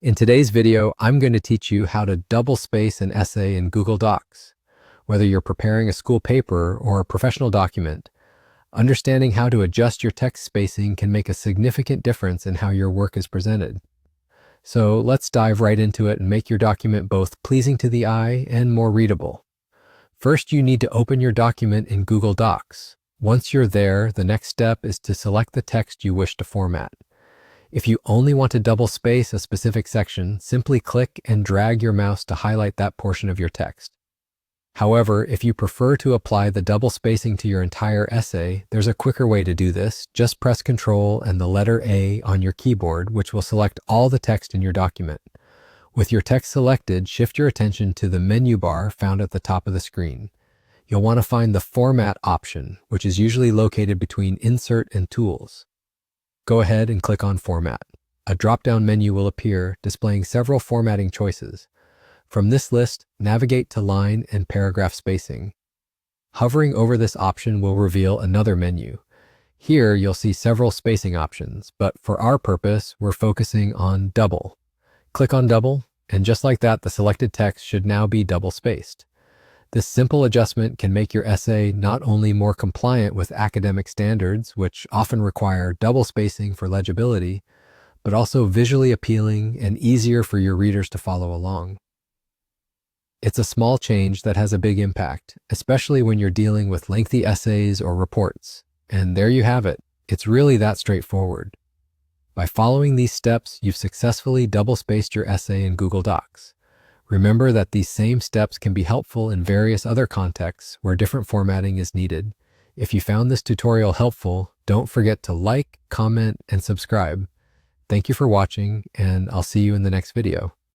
In today's video, I'm going to teach you how to double space an essay in Google Docs. Whether you're preparing a school paper or a professional document, understanding how to adjust your text spacing can make a significant difference in how your work is presented. So let's dive right into it and make your document both pleasing to the eye and more readable. First, you need to open your document in Google Docs. Once you're there, the next step is to select the text you wish to format. If you only want to double space a specific section, simply click and drag your mouse to highlight that portion of your text. However, if you prefer to apply the double spacing to your entire essay, there's a quicker way to do this. Just press Ctrl and the letter A on your keyboard, which will select all the text in your document. With your text selected, shift your attention to the menu bar found at the top of the screen. You'll want to find the Format option, which is usually located between Insert and Tools. Go ahead and click on Format. A drop-down menu will appear, displaying several formatting choices. From this list, navigate to line and paragraph spacing. Hovering over this option will reveal another menu. Here, you'll see several spacing options, but for our purpose, we're focusing on double. Click on Double, and just like that, the selected text should now be double-spaced. This simple adjustment can make your essay not only more compliant with academic standards, which often require double spacing for legibility, but also visually appealing and easier for your readers to follow along. It's a small change that has a big impact, especially when you're dealing with lengthy essays or reports. And there you have it. It's really that straightforward. By following these steps, you've successfully double-spaced your essay in Google Docs. Remember that these same steps can be helpful in various other contexts where different formatting is needed. If you found this tutorial helpful, don't forget to like, comment, and subscribe. Thank you for watching, and I'll see you in the next video.